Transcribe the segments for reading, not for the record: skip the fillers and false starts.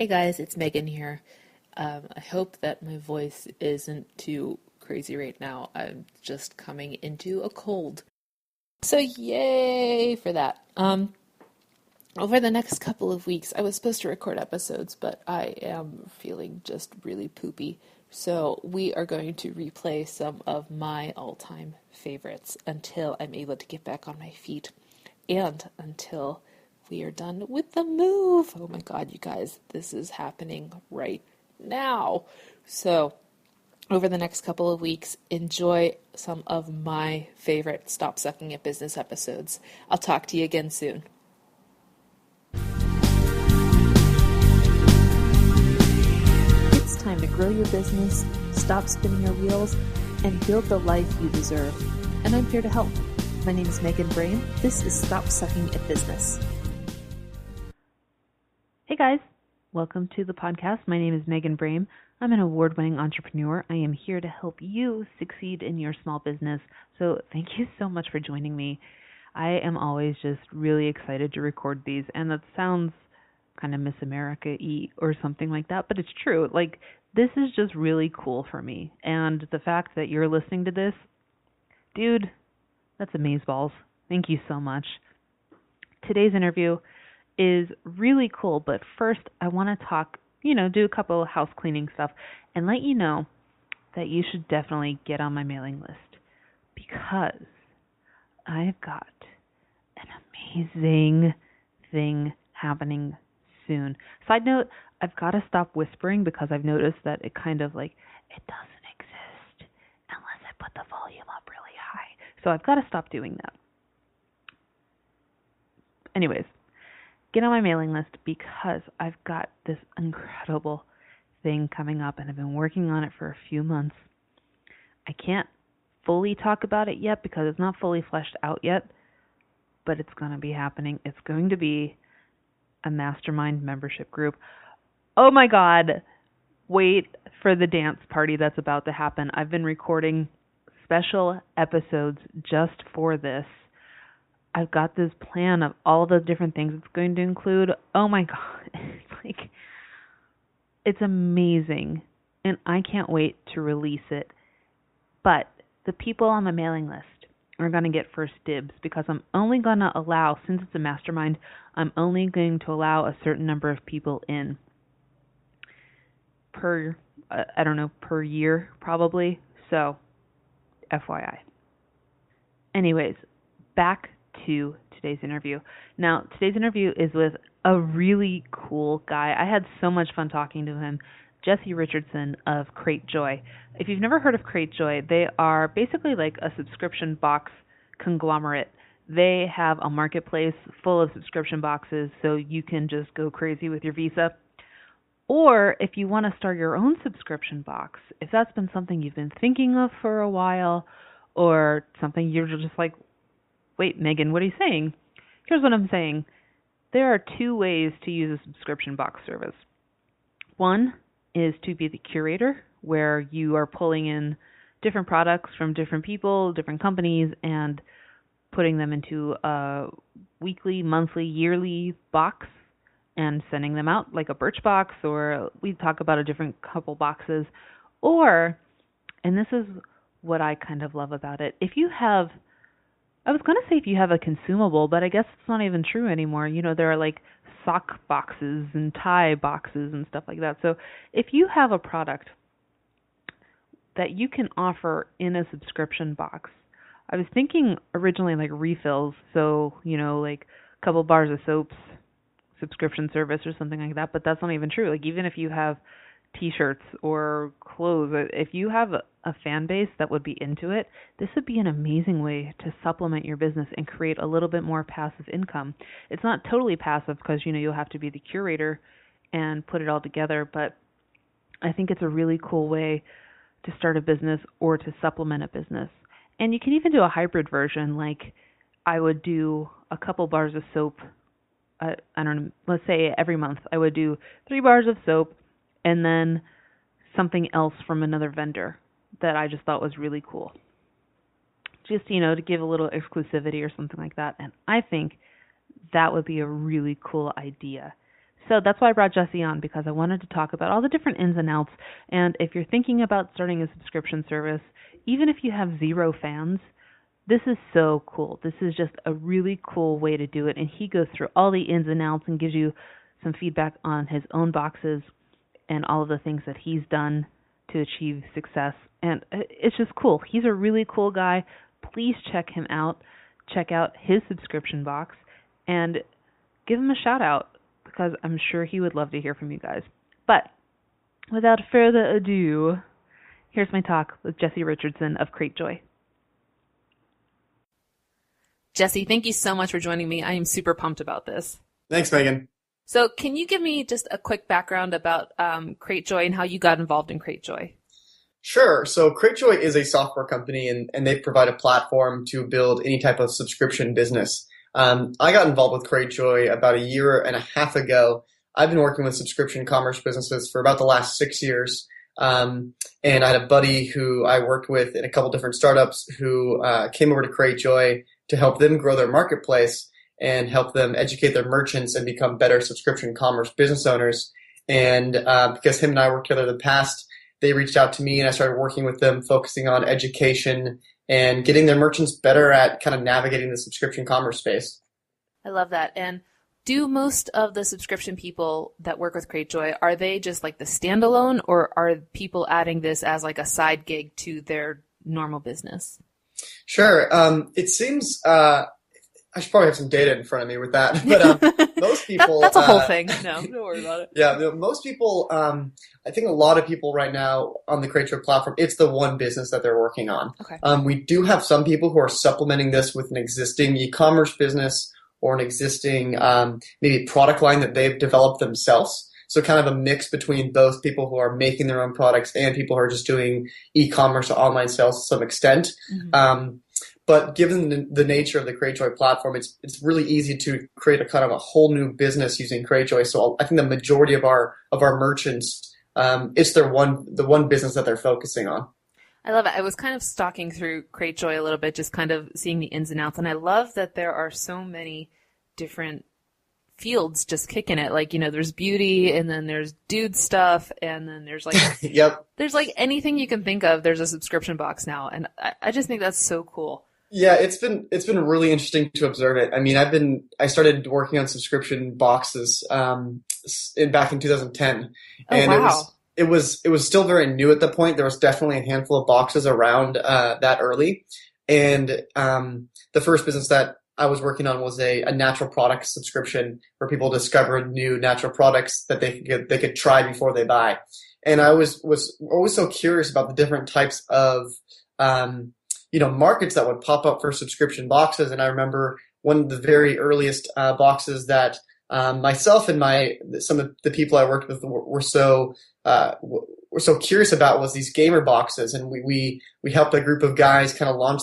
Hey guys, it's Megan here. I hope that my voice isn't too crazy right now. I'm just coming into a cold. So yay for that. Over the next couple of weeks, I was supposed to record episodes, but I am feeling just really poopy. So we are going to replay some of my all-time favorites until I'm able to get back on my feet and until we are done with the move. Oh my God, you guys, this is happening right now. So over the next couple of weeks, enjoy some of my favorite Stop Sucking at Business episodes. I'll talk to you again soon. It's time to grow your business, stop spinning your wheels, and build the life you deserve. And I'm here to help. My name is Megan Brame. This is Stop Sucking at Business. Hey guys, welcome to the podcast. My name is Megan Brame. I'm an award-winning entrepreneur. I am here to help you succeed in your small business. So thank you so much for joining me. I am always just really excited to record these, and that sounds kind of Miss America-y or something like that, but it's true. Like, this is just really cool for me. And the fact that you're listening to this, dude, that's amazeballs. Thank you so much. Today's interview is really cool, but first I want to talk, do a couple of house cleaning stuff and let you know that you should definitely get on my mailing list because I've got an amazing thing happening soon. Side note, I've got to stop whispering because I've noticed that it kind of it doesn't exist unless I put the volume up really high. So I've got to stop doing that. Anyways, get on my mailing list because I've got this incredible thing coming up and I've been working on it for a few months. I can't fully talk about it yet because it's not fully fleshed out yet, but it's going to be happening. It's going to be a mastermind membership group. Oh my God, wait for the dance party that's about to happen. I've been recording special episodes just for this. I've got this plan of all the different things it's going to include. Oh my God. It's amazing. And I can't wait to release it. But the people on my mailing list are going to get first dibs because I'm only going to allow, since it's a mastermind, I'm only going to allow a certain number of people in per year probably. So, FYI. Anyways, back to today's interview. Now, today's interview is with a really cool guy. I had so much fun talking to him, Jesse Richardson of Crate Joy. If you've never heard of Crate Joy, they are basically like a subscription box conglomerate. They have a marketplace full of subscription boxes, so you can just go crazy with your Visa. Or if you want to start your own subscription box, if that's been something you've been thinking of for a while, or something you're just like, wait, Megan, what are you saying? Here's what I'm saying. There are two ways to use a subscription box service. One is to be the curator, where you are pulling in different products from different people, different companies, and putting them into a weekly, monthly, yearly box and sending them out like a Birchbox, or we talk about a different couple boxes. Or, and this is what I kind of love about it, I was going to say if you have a consumable, but I guess it's not even true anymore. There are like sock boxes and tie boxes and stuff like that. So if you have a product that you can offer in a subscription box, I was thinking originally like refills. So, like a couple bars of soaps, subscription service or something like that. But that's not even true. Like even if you have T-shirts or clothes, if you have a fan base that would be into it, this would be an amazing way to supplement your business and create a little bit more passive income. It's not totally passive because, you'll have to be the curator and put it all together, but I think it's a really cool way to start a business or to supplement a business. And you can even do a hybrid version, like I would do a couple bars of soap, I don't know, let's say every month I would do 3 bars of soap and then something else from another vendor that I just thought was really cool. Just, to give a little exclusivity or something like that. And I think that would be a really cool idea. So that's why I brought Jesse on, because I wanted to talk about all the different ins and outs. And if you're thinking about starting a subscription service, even if you have 0 fans, this is so cool. This is just a really cool way to do it. And he goes through all the ins and outs and gives you some feedback on his own boxes and all of the things that he's done to achieve success. And it's just cool. He's a really cool guy. Please check him out. Check out his subscription box and give him a shout out, because I'm sure he would love to hear from you guys. But without further ado, here's my talk with Jesse Richardson of Cratejoy. Jesse, thank you so much for joining me. I am super pumped about this. Thanks, Megan. So can you give me just a quick background about Cratejoy and how you got involved in Cratejoy? Sure. So Cratejoy is a software company, and they provide a platform to build any type of subscription business. I got involved with Cratejoy about 1.5 years ago. I've been working with subscription commerce businesses for about the last 6 years. And I had a buddy who I worked with in a couple different startups who came over to Cratejoy to help them grow their marketplace and help them educate their merchants and become better subscription commerce business owners. And because him and I worked together in the past, they reached out to me and I started working with them, focusing on education and getting their merchants better at kind of navigating the subscription commerce space. I love that. And do most of the subscription people that work with Cratejoy, are they just like the standalone, or are people adding this as like a side gig to their normal business? Sure. It seems I should probably have some data in front of me with that. But most people... that's a whole thing. No, don't worry about it. Yeah, most people, I think a lot of people right now on the Cratejoy platform, it's the one business that they're working on. Okay. We do have some people who are supplementing this with an existing e-commerce business or an existing maybe product line that they've developed themselves. So kind of a mix between both people who are making their own products and people who are just doing e-commerce or online sales to some extent. Mm-hmm. But given the nature of the Cratejoy platform, it's really easy to create a kind of a whole new business using Cratejoy. So I think the majority of our merchants, it's the one business that they're focusing on. I love it. I was kind of stalking through Cratejoy a little bit, just kind of seeing the ins and outs. And I love that there are so many different fields just kicking it. Like, there's beauty, and then there's dude stuff, and then there's like, yep. There's like anything you can think of. There's a subscription box now. And I just think that's so cool. Yeah, it's been really interesting to observe it. I mean, I started working on subscription boxes back in 2010, and wow. it was still very new at the point. There was definitely a handful of boxes around that early, and the first business that I was working on was a natural product subscription where people discovered new natural products that they could try before they buy. And I was always so curious about the different types of markets that would pop up for subscription boxes. And I remember one of the very earliest boxes that myself and some of the people I worked with were so curious about was these gamer boxes. And we helped a group of guys kind of launch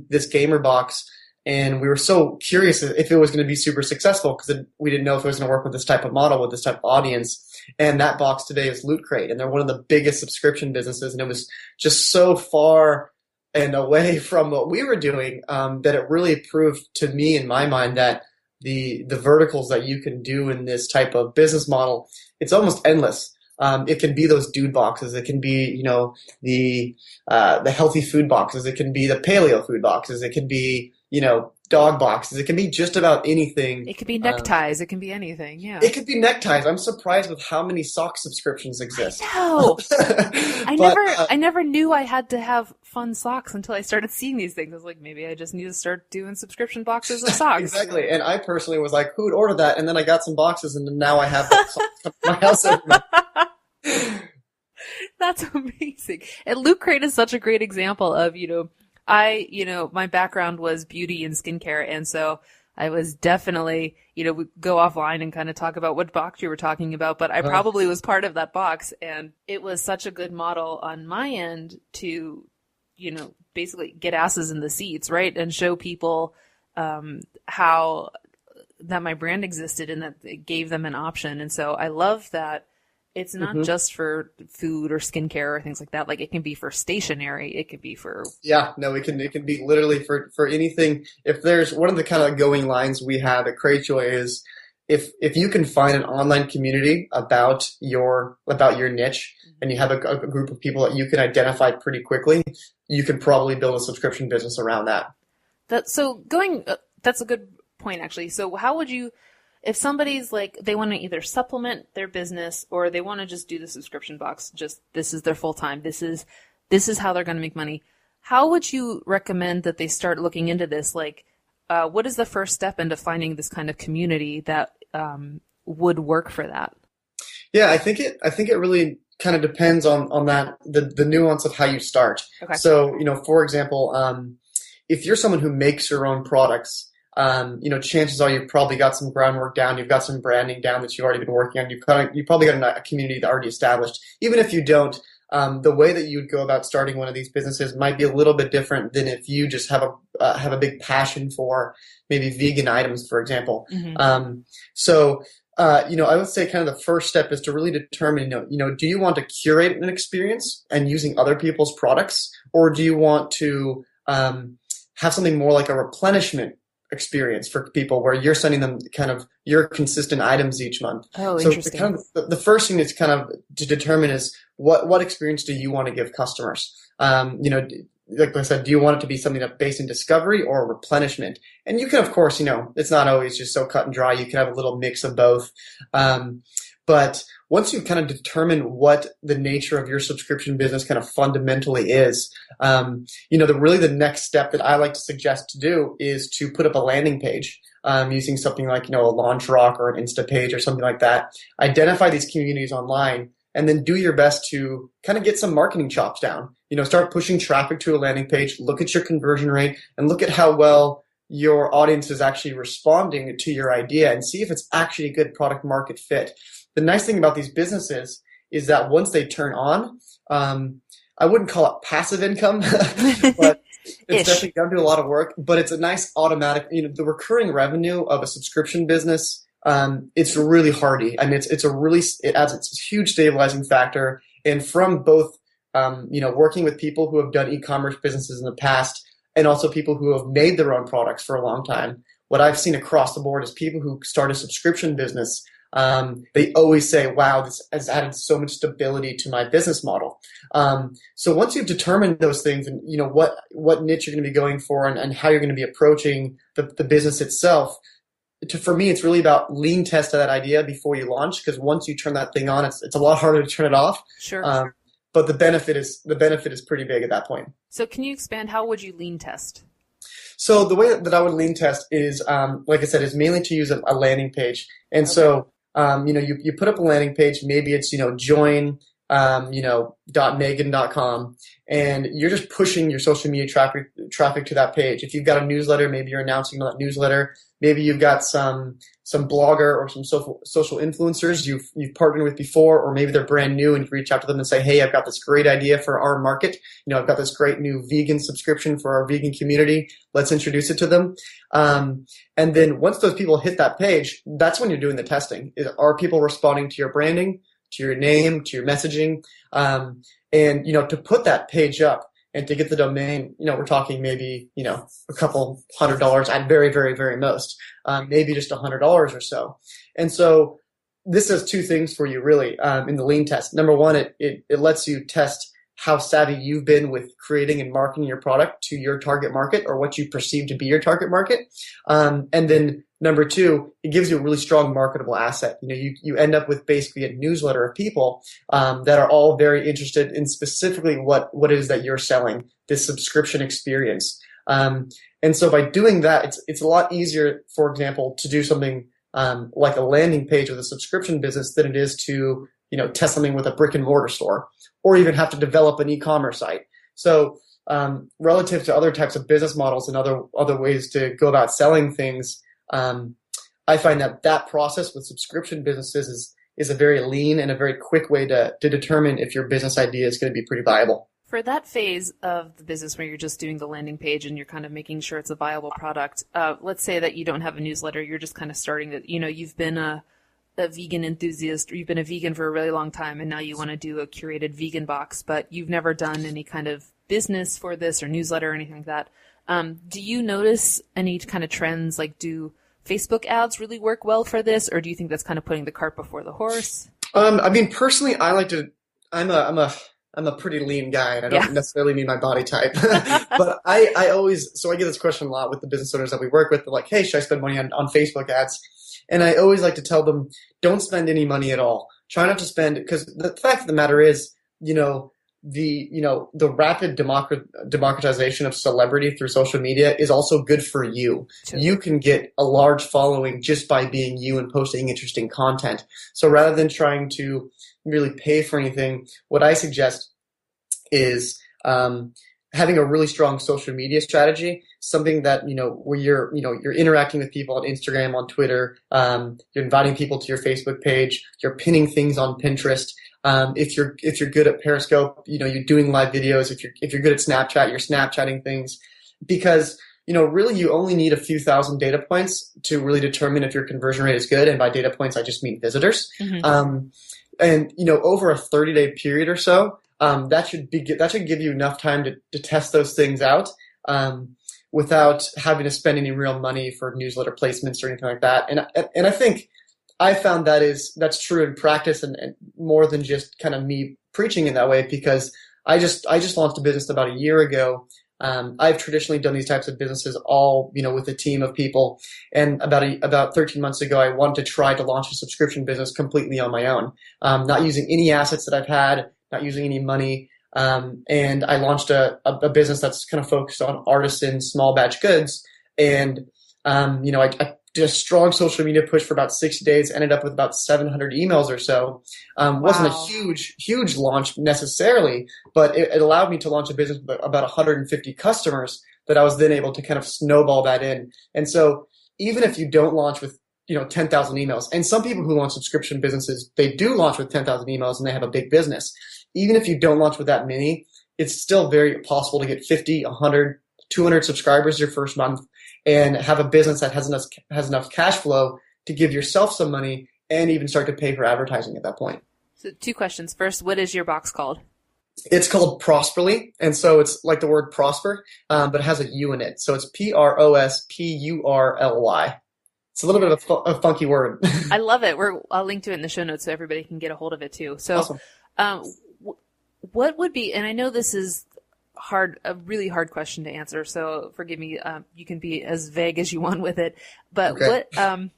this gamer box. And we were so curious if it was going to be super successful, because we didn't know if it was going to work with this type of model, with this type of audience. And that box today is Loot Crate, and they're one of the biggest subscription businesses. And it was just so far and away from what we were doing that it really proved to me, in my mind, that the verticals that you can do in this type of business model, it's almost endless. It can be those dude boxes. It can be, the healthy food boxes. It can be the paleo food boxes. It can be, dog boxes. It can be just about anything. It could be neckties. It can be anything. Yeah. It could be neckties. I'm surprised with how many sock subscriptions exist. I know. I never knew I had to have fun socks until I started seeing these things. I was like, maybe I just need to start doing subscription boxes of socks. Exactly. And I personally was like, who would order that? And then I got some boxes, and now I have socks in my house every month. That's amazing. And Loot Crate is such a great example of, my background was beauty and skincare. And so I was definitely, we go offline and kind of talk about what box you were talking about, but I probably was part of that box. And it was such a good model on my end to, basically get asses in the seats, right? And show people how that my brand existed and that it gave them an option. And so I love that. It's not just for food or skincare or things like that. Like, it can be for stationery. It could be for... Yeah, no, it can be literally for anything. If there's one of the kind of going lines we have at Cratejoy is if you can find an online community about your niche, and you have a group of people that you can identify pretty quickly, you can probably build a subscription business around that. That's a good point, actually. So how would you, if somebody's like, they want to either supplement their business or they want to just do the subscription box, just this is their full time, this is how they're going to make money, how would you recommend that they start looking into this? Like, what is the first step into finding this kind of community that would work for that? Yeah, I think it really kind of depends on that, the nuance of how you start. Okay. So, for example, if you're someone who makes your own products, chances are you've probably got some groundwork down, you've got some branding down that you've already been working on, you've probably got a community that already established. Even if you don't, the way that you would go about starting one of these businesses might be a little bit different than if you just have a big passion for maybe vegan items, for example. Mm-hmm. I would say kind of the first step is to really determine, do you want to curate an experience and using other people's products, or do you want to have something more like a replenishment experience for people where you're sending them kind of your consistent items each month? Oh, so interesting. The first thing is kind of to determine is what experience do you want to give customers? Like I said, do you want it to be something that's based in discovery or replenishment? And you can, of course, it's not always just so cut and dry. You can have a little mix of both. But once you kind of determine what the nature of your subscription business kind of fundamentally is, the next step that I like to suggest to do is to put up a landing page using something like, a LaunchRock or an Insta page or something like that. Identify these communities online and then do your best to kind of get some marketing chops down. Start pushing traffic to a landing page, look at your conversion rate, and look at how well your audience is actually responding to your idea and see if it's actually a good product market fit. The nice thing about these businesses is that once they turn on, I wouldn't call it passive income, but it's definitely going to do a lot of work, but it's a nice automatic, the recurring revenue of a subscription business. It's really hardy. I mean, it adds a huge stabilizing factor. And from both, working with people who have done e-commerce businesses in the past and also people who have made their own products for a long time, what I've seen across the board is people who start a subscription business, they always say, wow, this has added so much stability to my business model. So once you've determined those things and, what niche you're going to be going for and how you're going to be approaching the business itself, for me, it's really about lean test that idea before you launch, because once you turn that thing on, it's a lot harder to turn it off. Sure. But the benefit is pretty big at that point. So can you expand? How would you lean test? So the way that I would lean test is, like I said, is mainly to use a landing page. And okay. So, you put up a landing page, maybe it's, join, .megan.com, and you're just pushing your social media traffic to that page. If you've got a newsletter, maybe you're announcing that newsletter. Maybe you've got some blogger or some social influencers you've partnered with before, or maybe they're brand new and you reach out to them and say, hey, I've got this great idea for our market. I've got this great new vegan subscription for our vegan community. Let's introduce it to them. And then once those people hit that page, that's when you're doing the testing. Are people responding to your branding, to your name, to your messaging? And, to put that page up and to get the domain, we're talking maybe, a couple $100 at very, very, very most, maybe just $100 or so. And so this does two things for you really, in the lean test. Number one, it lets you test how savvy you've been with creating and marketing your product to your target market or what you perceive to be your target market. And then number two, it gives you a really strong marketable asset. You end up with basically a newsletter of people that are all very interested in specifically what it is that you're selling, this subscription experience. And so by doing that, it's a lot easier, for example, to do something like a landing page with a subscription business than it is to test something with a brick and mortar store, or even have to develop an e-commerce site. So relative to other types of business models and other ways to go about selling things, I find that process with subscription businesses is a very lean and a very quick way to determine if your business idea is going to be pretty viable. For that phase of the business where you're just doing the landing page and you're kind of making sure it's a viable product, let's say that you don't have a newsletter, you're just kind of starting it. You've been a vegan enthusiast, or you've been a vegan for a really long time, and now you want to do a curated vegan box, but you've never done any kind of business for this or newsletter or anything like that. Do you notice any kind of trends? Like, do Facebook ads really work well for this, or do you think that's kind of putting the cart before the horse? I mean, personally, I like to. I'm a pretty lean guy, and I don't necessarily mean my body type. But I always, so I get this question a lot with the business owners that we work with. They're like, "Hey, should I spend money on Facebook ads?" And I always like to tell them, don't spend any money at all. Try not to spend, because the fact of the matter is, the rapid democratization of celebrity through social media is also good for you. Sure. You can get a large following just by being you and posting interesting content. So rather than trying to really pay for anything, what I suggest is having a really strong social media strategy, something that, where you're interacting with people on Instagram, on Twitter, you're inviting people to your Facebook page, you're pinning things on Pinterest. If you're good at Periscope, you're doing live videos. If you're good at Snapchat, you're Snapchatting things, because really you only need a few thousand data points to really determine if your conversion rate is good. And by data points, I just mean visitors. Mm-hmm. And over a 30-day period or so, that should give you enough time to test those things out, without having to spend any real money for newsletter placements or anything like that. And I think I found that's true in practice, and more than just kind of me preaching in that way, because I just launched a business about a year ago. I've traditionally done these types of businesses all, with a team of people. And about 13 months ago, I wanted to try to launch a subscription business completely on my own, not using any assets that I've had, not using any money. And I launched a business that's kind of focused on artisan small batch goods. And, I did a strong social media push for about 60 days, ended up with about 700 emails or so. Wasn't a huge launch necessarily, but it allowed me to launch a business with about 150 customers that I was then able to kind of snowball that in. And so even if you don't launch with 10,000 emails, and some people who launch subscription businesses, they do launch with 10,000 emails and they have a big business. Even if you don't launch with that many, it's still very possible to get 50, 100, 200 subscribers your first month, and have a business that has enough cash flow to give yourself some money and even start to pay for advertising at that point. So 2 questions. First, what is your box called? It's called Prosperly, and so it's like the word prosper, but it has a U in it. So it's Prospurly. It's a little bit of a funky word. I love it. I'll link to it in the show notes so everybody can get a hold of it too. So, awesome. What would be, and I know this is a really hard question to answer, so forgive me. You can be as vague as you want with it, but okay.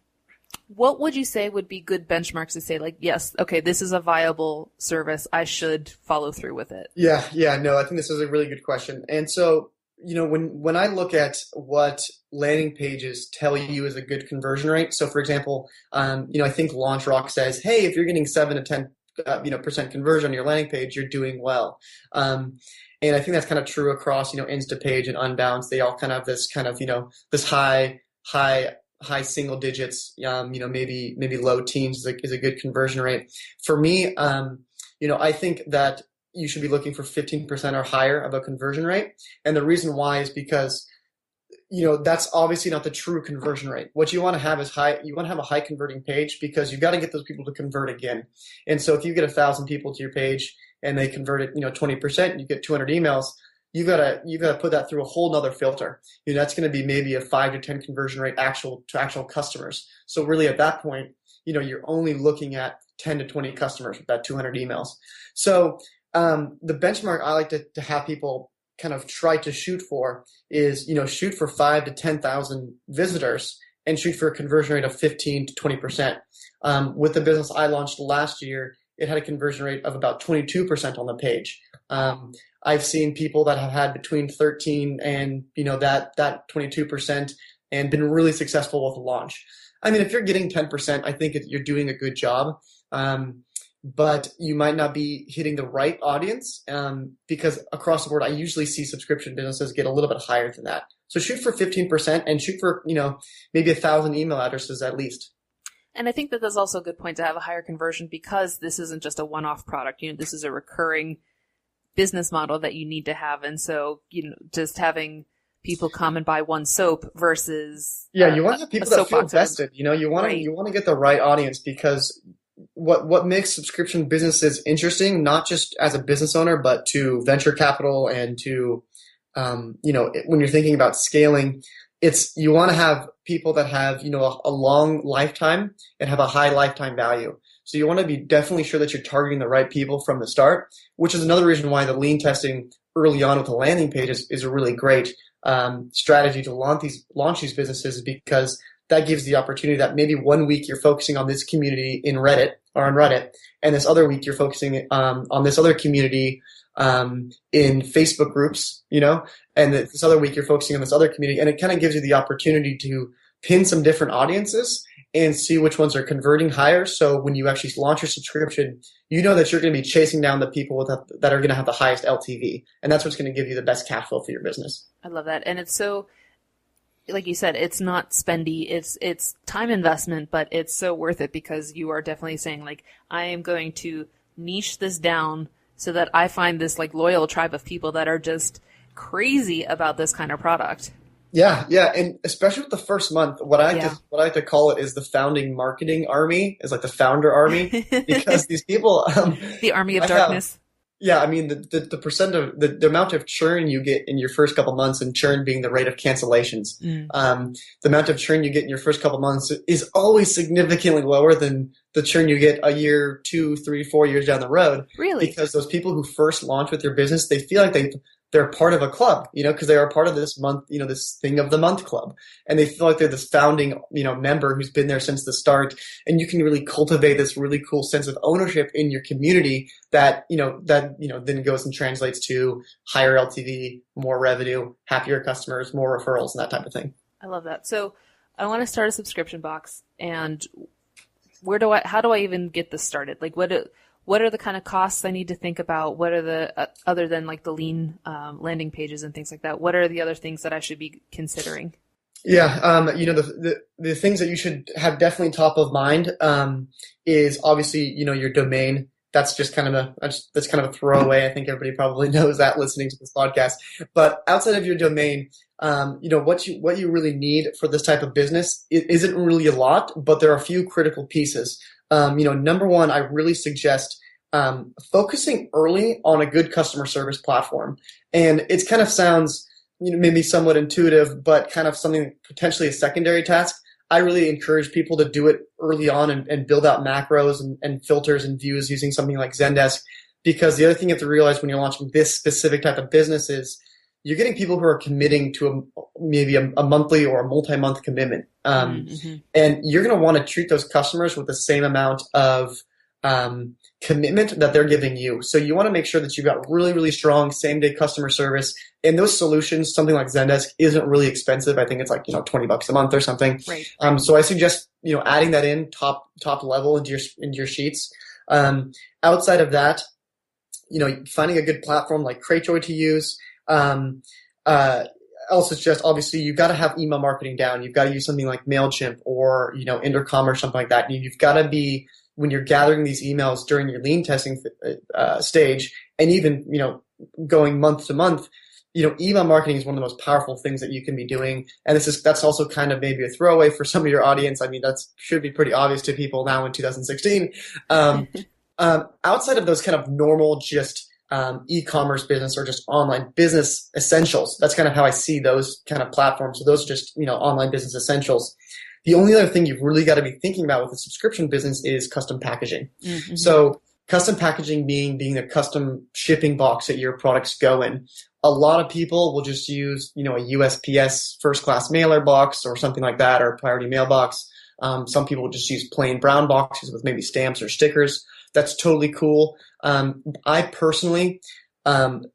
What would you say would be good benchmarks to say, like, yes, okay, this is a viable service, I should follow through with it? Yeah, no, I think this is a really good question. And so, when I look at what landing pages tell you is a good conversion rate, so for example, I think LaunchRock says, hey, if you're getting 7 to 10 percent conversion on your landing page, you're doing well. And I think that's kind of true across, Instapage and Unbounce. They all kind of have this kind of, this high single digits, maybe low teens is a good conversion rate. For me, I think that you should be looking for 15% or higher of a conversion rate. And the reason why is because, that's obviously not the true conversion rate. What you want to have is you want to have a high converting page, because you got to get those people to convert again. And so if you get 1,000 people to your page and they convert it, 20%, you get 200 emails, you've got to put that through a whole nother filter. That's going to be maybe a 5 to 10 conversion rate actual customers. So really at that point, you're only looking at 10 to 20 customers with that 200 emails. So the benchmark I like to have people kind of try to shoot for is, shoot for 5 to 10,000 visitors and shoot for a conversion rate of 15 to 20%. With the business I launched last year, it had a conversion rate of about 22% on the page. I've seen people that have had between 13 and, that 22% and been really successful with the launch. I mean, if you're getting 10%, I think you're doing a good job. But you might not be hitting the right audience, because across the board, I usually see subscription businesses get a little bit higher than that. So shoot for 15% and shoot for, maybe 1,000 email addresses at least. And I think that that's also a good point to have a higher conversion, because this isn't just a one-off product. This is a recurring business model that you need to have. And so, just having people come and buy one soap versus you want to have people that feel vested. You want to get the right audience, because what makes subscription businesses interesting, not just as a business owner, but to venture capital and to, when you're thinking about scaling, you want to have people that have, a long lifetime and have a high lifetime value. So you want to be definitely sure that you're targeting the right people from the start, which is another reason why the lean testing early on with the landing page is a really great strategy to launch these businesses, because that gives the opportunity that maybe one week you're focusing on this community in Reddit or on Reddit, and this other week you're focusing on this other community in Facebook groups, and this other week you're focusing on this other community, and it kind of gives you the opportunity to pin some different audiences and see which ones are converting higher. So when you actually launch your subscription, you know that you're going to be chasing down the people that are going to have the highest LTV, and that's what's going to give you the best cash flow for your business. I love that. And it's so, like you said, it's not spendy, it's time investment, but it's so worth it, because you are definitely saying, like, I am going to niche this down so that I find this like loyal tribe of people that are just crazy about this kind of product. Yeah, and especially with the first month, what I like to call it is the founding marketing army, is like the founder army, because these people, the army of darkness. I mean, the percent of the amount of churn you get in your first couple months, and churn being the rate of cancellations, the amount of churn you get in your first couple months is always significantly lower than the churn you get a year, 2, 3, 4 years down the road. Really? Because those people who first launch with their business, they feel like they're part of a club, because they are part of this month, this thing of the month club. And they feel like they're this founding, member who's been there since the start. And you can really cultivate this really cool sense of ownership in your community that then goes and translates to higher LTV, more revenue, happier customers, more referrals, and that type of thing. I love that. So I want to start a subscription box, and how do I even get this started? Like, what are the kind of costs I need to think about? What are the, other than like the lean landing pages and things like that, what are the other things that I should be considering? Yeah, the things that you should have definitely top of mind is obviously, your domain. That's just kind of a throwaway. I think everybody probably knows that listening to this podcast. But outside of your domain, what you really need for this type of business isn't really a lot, but there are a few critical pieces. Number one, I really suggest focusing early on a good customer service platform. And it kind of sounds, maybe somewhat intuitive, but kind of something potentially a secondary task. I really encourage people to do it early on and build out macros and filters and views using something like Zendesk. Because the other thing you have to realize when you're launching this specific type of business is you're getting people who are committing to maybe a monthly or a multi-month commitment. And you're going to want to treat those customers with the same amount of commitment that they're giving you. So you want to make sure that you've got really, really strong same-day customer service. And those solutions, something like Zendesk, isn't really expensive. I think it's like, $20 a month or something. Right. So I suggest, adding that in top level into your sheets. Outside of that, finding a good platform like Cratejoy to use. Also suggest, obviously, you've got to have email marketing down. You've got to use something like MailChimp or, Intercom or something like that. You've got to be, when you're gathering these emails during your lean testing stage, and even, going month to month, email marketing is one of the most powerful things that you can be doing. And that's also kind of maybe a throwaway for some of your audience. I mean, that should be pretty obvious to people now in 2016. Outside of those kind of normal, just e-commerce business or just online business essentials. That's kind of how I see those kind of platforms. So those are just, online business essentials. The only other thing you've really got to be thinking about with a subscription business is custom packaging. Mm-hmm. So custom packaging being the custom shipping box that your products go in. A lot of people will just use, a USPS first class mailer box or something like that, or priority mailbox. Some people will just use plain brown boxes with maybe stamps or stickers. That's totally cool. I personally, the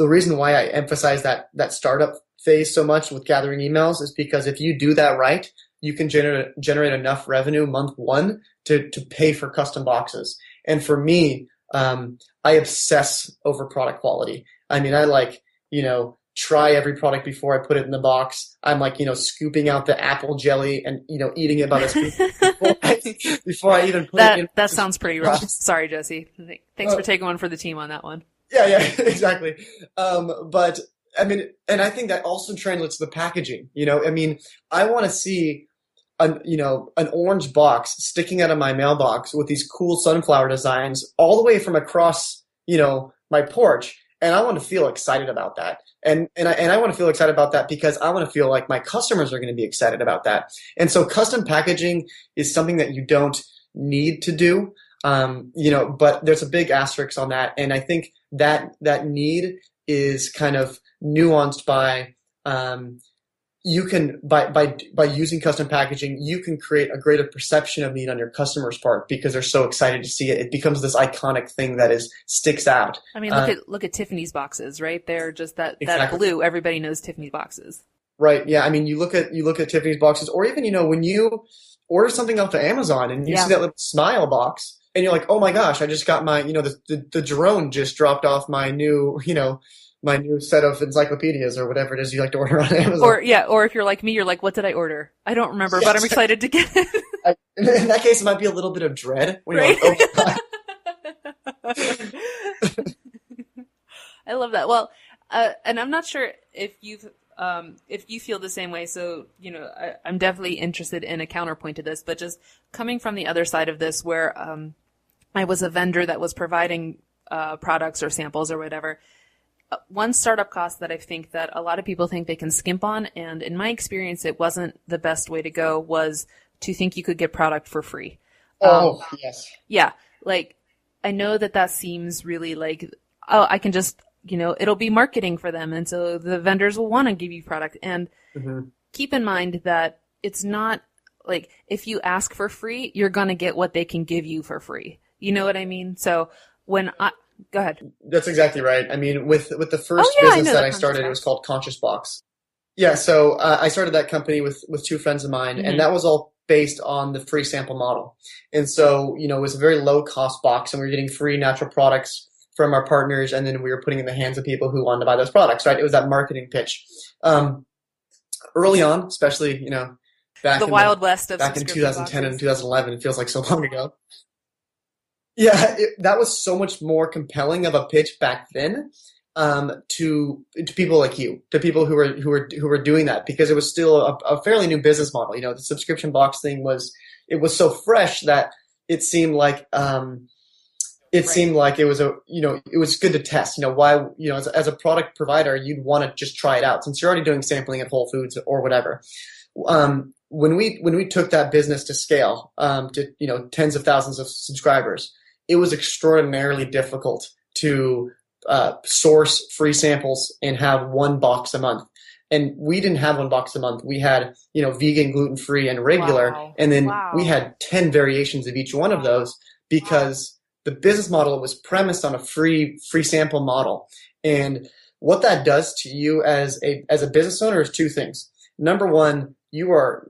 reason why I emphasize that startup phase so much with gathering emails is because if you do that right, you can generate enough revenue month one to pay for custom boxes. And for me, I obsess over product quality. I mean, I try every product before I put it in the box. I'm scooping out the apple jelly and, eating it by the spoon before I even put it in. That sounds pretty rough. Sorry, Jesse. Thanks for taking one for the team on that one. Yeah, exactly. But I mean, and I think that also translates to the packaging. I want to see an orange box sticking out of my mailbox with these cool sunflower designs all the way from across, my porch. And I want to feel excited about that. And I want to feel excited about that because I want to feel like my customers are going to be excited about that. And so custom packaging is something that you don't need to do. But there's a big asterisk on that. And I think that need is kind of nuanced by, you can by using custom packaging, you can create a greater perception of need on your customer's part because they're so excited to see it. It becomes this iconic thing that sticks out. I mean, look at Tiffany's boxes, right? They're just that blue. Everybody knows Tiffany's boxes. Right. Yeah. I mean, you look at Tiffany's boxes, or even, when you order something off of Amazon and you see that little smile box and you're like, oh my gosh, I just got my, the drone just dropped off my new, my new set of encyclopedias or whatever it is you like to order on Amazon. Or if you're like me, you're like, what did I order? I don't remember, but I'm excited to get it. In that case, it might be a little bit of dread. When right? You're like, oh my God. I love that. Well, and I'm not sure if you feel the same way. So, I'm definitely interested in a counterpoint to this, but just coming from the other side of this where I was a vendor that was providing products or samples or whatever. One startup cost that I think that a lot of people think they can skimp on, and in my experience, it wasn't the best way to go, was to think you could get product for free. Yes. Yeah. Like, I know that seems really like, oh, I can just, it'll be marketing for them. And so the vendors will want to give you product. And keep in mind that it's not like, if you ask for free, you're going to get what they can give you for free. You know what I mean? So go ahead. That's exactly right. I mean, with the first business that I started, it was called Conscious Box. Yeah, so I started that company with two friends of mine, and that was all based on the free sample model. And so, it was a very low cost box, and we were getting free natural products from our partners, and then we were putting it in the hands of people who wanted to buy those products, right? It was that marketing pitch. Early on, especially, back the in Wild West of back in 2010 boxes. and 2011, it feels like so long ago. Yeah, that was so much more compelling of a pitch back then to people like you, to people who were doing that, because it was still a fairly new business model. The subscription box thing was so fresh that it seemed like seemed like it was it was good to test. Why as a product provider you'd want to just try it out since you're already doing sampling at Whole Foods or whatever. When we took that business to scale to tens of thousands of subscribers, it was extraordinarily difficult to source free samples and have one box a month. And we didn't have one box a month. We had, vegan, gluten-free, and regular. Wow. And then we had 10 variations of each one of those because the business model was premised on a free sample model. And what that does to you as a business owner is two things. Number one, you're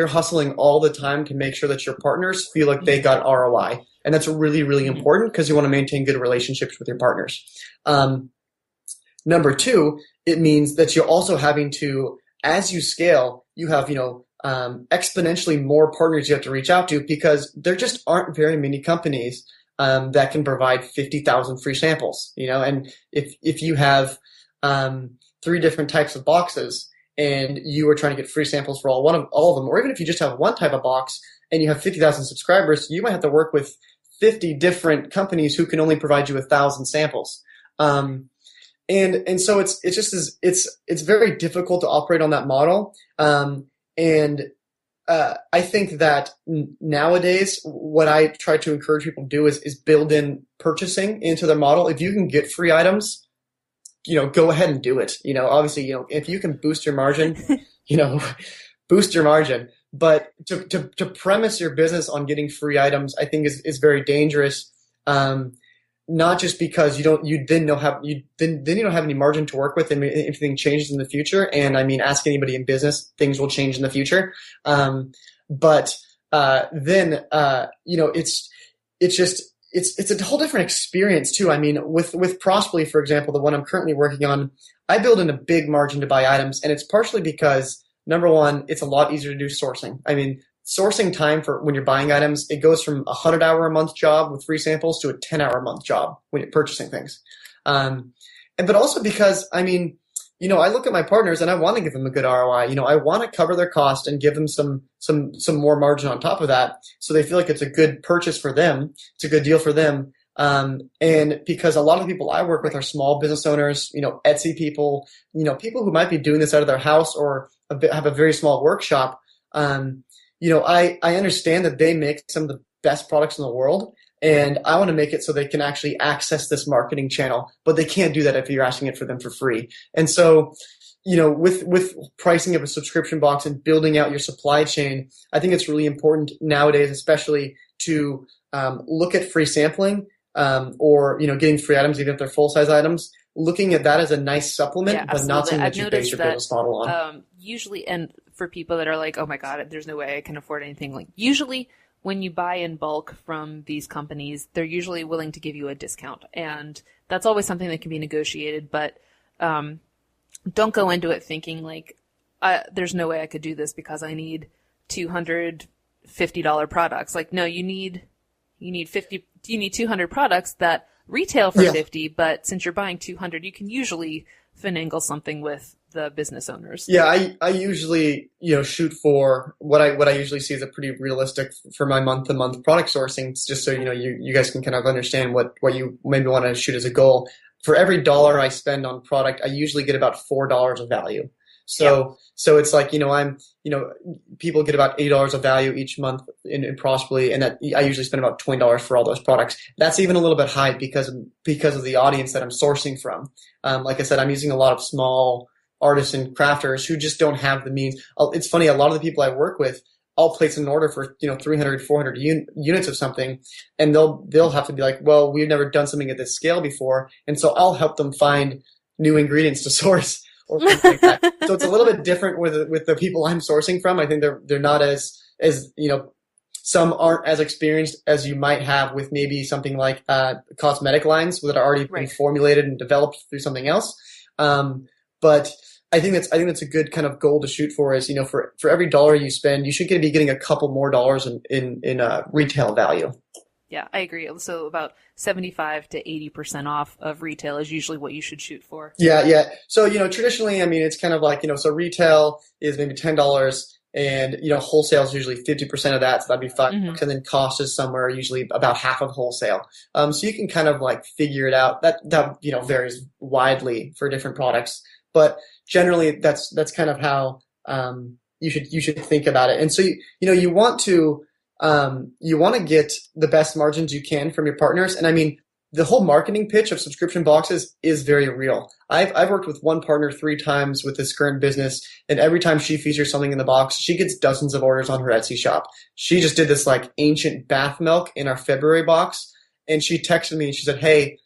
hustling all the time to make sure that your partners feel like they got ROI. And that's really, really important because you want to maintain good relationships with your partners. Number two, it means that you're also having to, as you scale, you have, exponentially more partners you have to reach out to because there just aren't very many companies that can provide 50,000 free samples, and if you have 3 different types of boxes and you are trying to get free samples for all of them, or even if you just have one type of box and you have 50,000 subscribers, you might have to work with 50 different companies who can only provide you 1,000 samples. And so it's very difficult to operate on that model. I think that nowadays what I try to encourage people to do is build in purchasing into their model. If you can get free items, go ahead and do it. Obviously, if you can boost your margin, boost your margin. But to premise your business on getting free items, I think is very dangerous. Not just because you don't have any margin to work with, and if anything changes in the future. And I mean, ask anybody in business, things will change in the future. But then it's a whole different experience too. I mean, with Prosperly, for example, the one I'm currently working on, I build in a big margin to buy items, and it's partially because number one, it's a lot easier to do sourcing. I mean, sourcing time for when you're buying items, it goes from a 100-hour-a-month job with free samples to a 10-hour-a-month job when you're purchasing things. But also because, I mean, I look at my partners and I want to give them a good ROI. I want to cover their cost and give them some more margin on top of that, so they feel like it's a good purchase for them. It's a good deal for them. And because a lot of the people I work with are small business owners, Etsy people, people who might be doing this out of their house or have a very small workshop. I understand that they make some of the best products in the world, and I want to make it so they can actually access this marketing channel, but they can't do that if you're asking it for them for free. And so, with pricing of a subscription box and building out your supply chain, I think it's really important nowadays, especially to look at free sampling, or getting free items, even if they're full size items. Looking at that as a nice supplement, but not something that you base your business model on. Usually, and for people that are like, oh my God, there's no way I can afford anything. Like usually when you buy in bulk from these companies, they're usually willing to give you a discount. And that's always something that can be negotiated, but don't go into it thinking like, there's no way I could do this because I need $250 products. Like, no, you need 200 products that retail for 50, but since you're buying 200, you can usually finagle something with the business owners. Yeah, I usually, shoot for what I usually see as a pretty realistic for my month-to-month product sourcing, just so, you guys can kind of understand what you maybe want to shoot as a goal. For every dollar I spend on product, I usually get about $4 of value. So it's like, people get about $8 of value each month in Prosply, and that I usually spend about $20 for all those products. That's even a little bit high because of the audience that I'm sourcing from. Like I said, I'm using a lot of small artists and crafters who just don't have the means. It's funny, a lot of the people I work with, I'll place an order for 300, 400 units of something, and they'll have to be like, well, we've never done something at this scale before, and so I'll help them find new ingredients to source or things like that. So it's a little bit different with the people I'm sourcing from. I think they're not as some aren't as experienced as you might have with maybe something like cosmetic lines that are already been formulated and developed through something else. But I think that's a good kind of goal to shoot for is, for every dollar you spend, you should be getting a couple more dollars in retail value. Yeah, I agree. So about 75 to 80% off of retail is usually what you should shoot for. Yeah. So, traditionally, I mean, it's kind of like, so retail is maybe $10 and, wholesale is usually 50% of that. So that'd be $5. Mm-hmm. And then cost is somewhere usually about half of wholesale. So you can kind of like figure it out. That varies widely for different products, but generally that's kind of how, you should think about it. And so, you want to get the best margins you can from your partners. And I mean, the whole marketing pitch of subscription boxes is very real. I've worked with one partner 3 times with this current business, and every time she features something in the box, she gets dozens of orders on her Etsy shop. She just did this like ancient bath milk in our February box, and she texted me and she said, "Hey,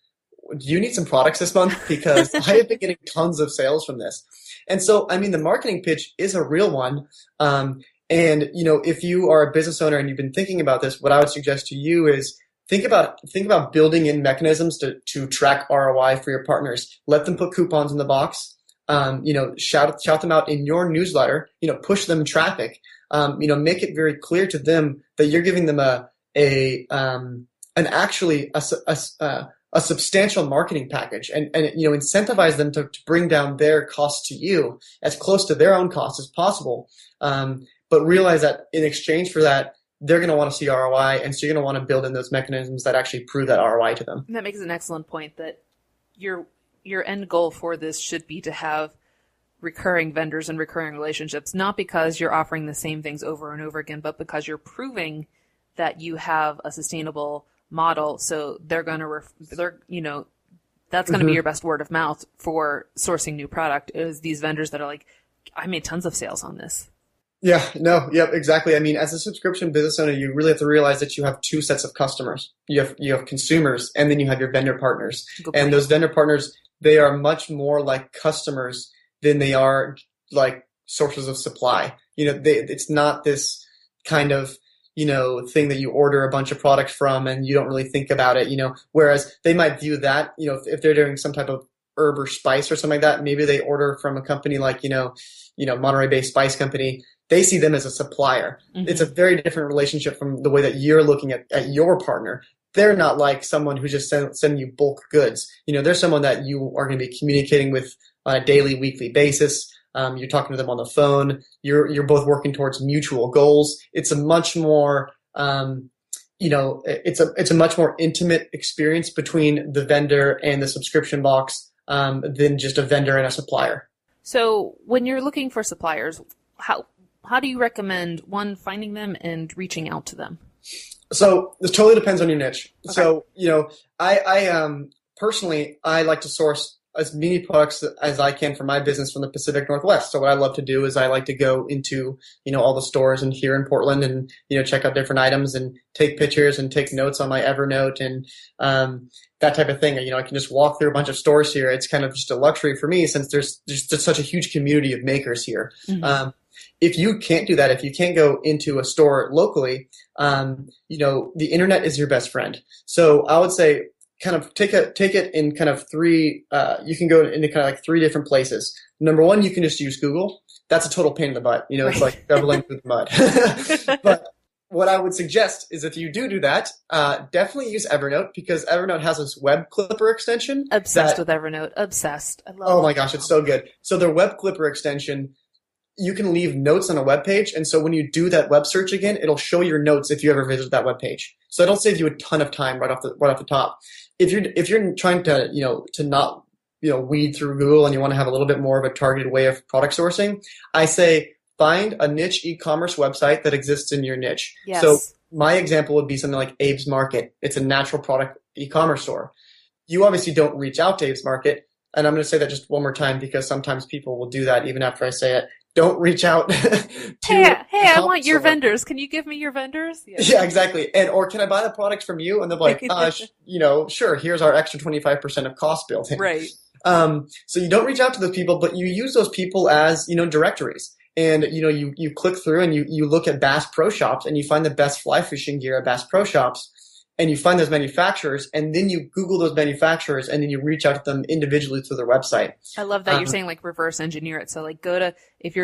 do you need some products this month? Because I have been getting tons of sales from this." And so, I mean, the marketing pitch is a real one. And, if you are a business owner and you've been thinking about this, what I would suggest to you is think about building in mechanisms to track ROI for your partners. Let them put coupons in the box. Shout them out in your newsletter, push them traffic. Make it very clear to them that you're giving them a substantial marketing package and incentivize them to bring down their costs to you as close to their own costs as possible. But realize that in exchange for that, they're going to want to see ROI, and so you're going to want to build in those mechanisms that actually prove that ROI to them. And that makes an excellent point that your end goal for this should be to have recurring vendors and recurring relationships, not because you're offering the same things over and over again, but because you're proving that you have a sustainable model. So they're going to, that's going to be your best word of mouth for sourcing new product is these vendors that are like, I made tons of sales on this. Yeah, no, yep, exactly. I mean, as a subscription business owner, you really have to realize that you have 2 sets of customers. You have consumers, and then you have your vendor partners. And those vendor partners, they are much more like customers than they are like sources of supply. It's not this kind of, thing that you order a bunch of products from and you don't really think about it, whereas they might view that, if they're doing some type of herb or spice or something like that, maybe they order from a company like, Monterey-based spice company. They see them as a supplier. Mm-hmm. It's a very different relationship from the way that you're looking at your partner. They're not like someone who's just sending you bulk goods. They're someone that you are going to be communicating with on a daily, weekly basis. You're talking to them on the phone. You're both working towards mutual goals. It's a much more, it's a much more intimate experience between the vendor and the subscription box than just a vendor and a supplier. So when you're looking for suppliers, how do you recommend, one, finding them and reaching out to them? So this totally depends on your niche. Okay. So, I personally, I like to source as many products as I can for my business from the Pacific Northwest. So what I love to do is I like to go into, all the stores and here in Portland and, check out different items and take pictures and take notes on my Evernote and, that type of thing. I can just walk through a bunch of stores here. It's kind of just a luxury for me since there's just such a huge community of makers here. Mm-hmm. If you can't do that, if you can't go into a store locally, the internet is your best friend. So I would say kind of take it in kind of three, you can go into kind of like three different places. Number one, you can just use Google. That's a total pain in the butt. It's like shoveling through the mud. But what I would suggest is if you do that, definitely use Evernote because Evernote has this web clipper extension. Obsessed with Evernote. Obsessed. I love it. Oh my gosh, it's so good. So their web clipper extension, you can leave notes on a web page. And so when you do that web search again, it'll show your notes if you ever visit that web page. So it'll save you a ton of time right off the top. If you're trying to, to not, weed through Google and you want to have a little bit more of a targeted way of product sourcing, I say find a niche e-commerce website that exists in your niche. Yes. So my example would be something like Abe's Market. It's a natural product e-commerce store. You obviously don't reach out to Abe's Market. And I'm going to say that just one more time because sometimes people will do that even after I say it. Don't reach out to Hey, I want your vendors. Can you give me your vendors? Yeah, exactly. Or can I buy the products from you? And they're like, sure, here's our extra 25% of cost built in. Right. So you don't reach out to those people, but you use those people as, directories. And, you click through and you look at Bass Pro Shops and you find the best fly fishing gear at Bass Pro Shops. And you find those manufacturers, and then you Google those manufacturers, and then you reach out to them individually through their website. I love that you're saying like reverse engineer it. So like go to if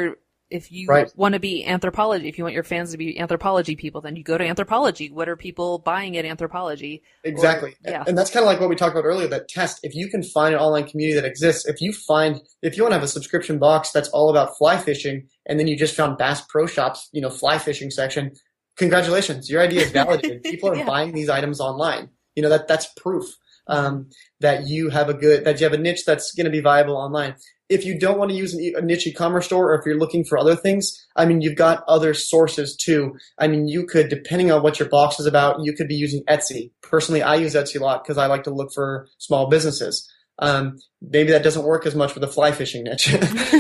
you right. want to be Anthropology, if you want your fans to be Anthropology people, then you go to Anthropology. What are people buying at Anthropology? Exactly. Yeah. And that's kind of like what we talked about earlier, that test. If you can find an online community that exists, if you want to have a subscription box that's all about fly fishing, and then you just found Bass Pro Shops, fly fishing section, congratulations, your idea is validated. People are buying these items online. That's proof that you have a niche that's going to be viable online. If you don't want to use a niche e-commerce store, or if you're looking for other things, you've got other sources too. You could, depending on what your box is about, you could be using Etsy. Personally, I use Etsy a lot because I like to look for small businesses. Maybe that doesn't work as much for the fly fishing niche,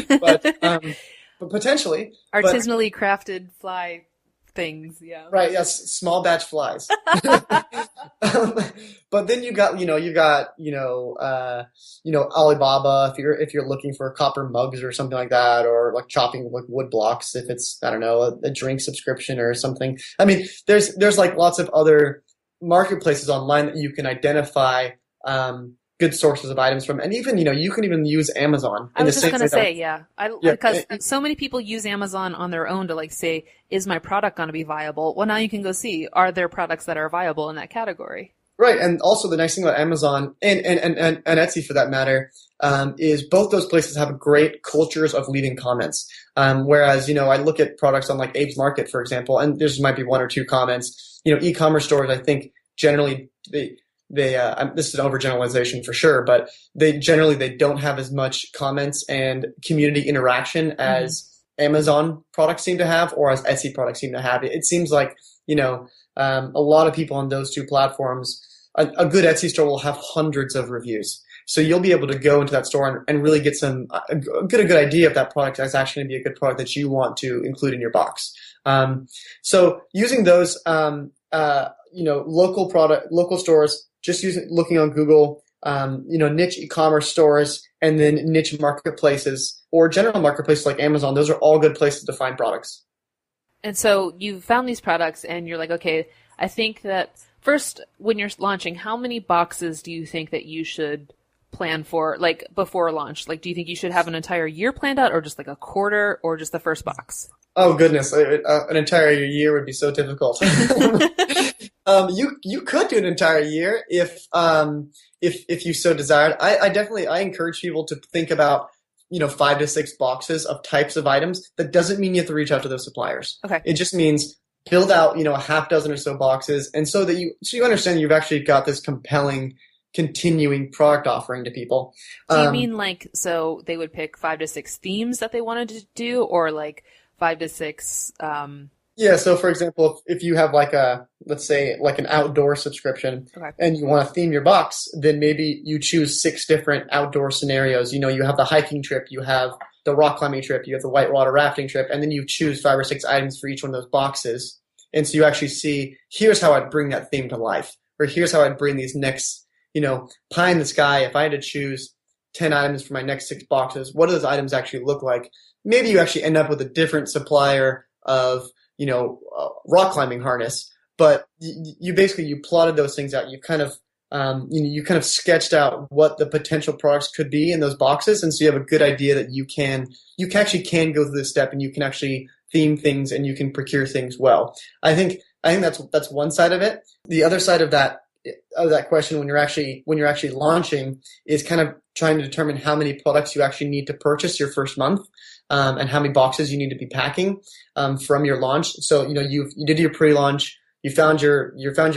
but potentially artisanally crafted fly things, yeah. Right, yes, small batch flies. But then you got Alibaba if you're looking for copper mugs or something like that, or like chopping like wood blocks if it's a drink subscription or something. There's like lots of other marketplaces online that you can identify good sources of items from, and even you can even use Amazon. I was just going to say, because so many people use Amazon on their own to like say, is my product going to be viable? Well, now you can go see, are there products that are viable in that category? Right, and also the nice thing about Amazon and Etsy for that matter is both those places have great cultures of leaving comments. Whereas I look at products on like Abe's Market, for example, and there might be one or two comments. E-commerce stores, I think generally this is an overgeneralization for sure, but they don't have as much comments and community interaction as Amazon products seem to have, or as Etsy products seem to have. It seems like, a lot of people on those two platforms, a good Etsy store will have hundreds of reviews. So you'll be able to go into that store and really get a good idea if that product is actually going to be a good product that you want to include in your box. So using those, local stores, just looking on Google, niche e-commerce stores, and then niche marketplaces or general marketplaces like Amazon. Those are all good places to find products. And so you found these products and you're like, okay, I think that first, when you're launching, how many boxes do you think that you should plan for, like before launch? Like, do you think you should have an entire year planned out, or just like a quarter, or just the first box? Oh goodness, an entire year would be so difficult. You could do an entire year if you so desired. I encourage people to think about 5 to 6 boxes of types of items. That doesn't mean you have to reach out to those suppliers. Okay. It just means build out, a half dozen or so boxes, and so you understand you've actually got this compelling, continuing product offering to people. Do you mean so they would pick 5 to 6 themes that they wanted to do, or 5 to 6? Yeah. So for example, if you have let's say an outdoor subscription, Okay. and you want to theme your box, then maybe you choose 6 different outdoor scenarios. You have the hiking trip, you have the rock climbing trip, you have the whitewater rafting trip, and then you choose 5 or 6 items for each one of those boxes. And so you actually see, here's how I'd bring that theme to life, or here's how I'd bring these next, pie in the sky. If I had to choose 10 items for my next 6 boxes, what do those items actually look like? Maybe you actually end up with a different supplier of, rock climbing harness, but you plotted those things out. You kind of sketched out what the potential products could be in those boxes, and so you have a good idea that you actually can go through this step, and you can actually theme things, and you can procure things well. I think that's one side of it. The other side of that question, when you're actually launching, is kind of trying to determine how many products you actually need to purchase your first month, and how many boxes you need to be packing from your launch. So you did your pre-launch, you found your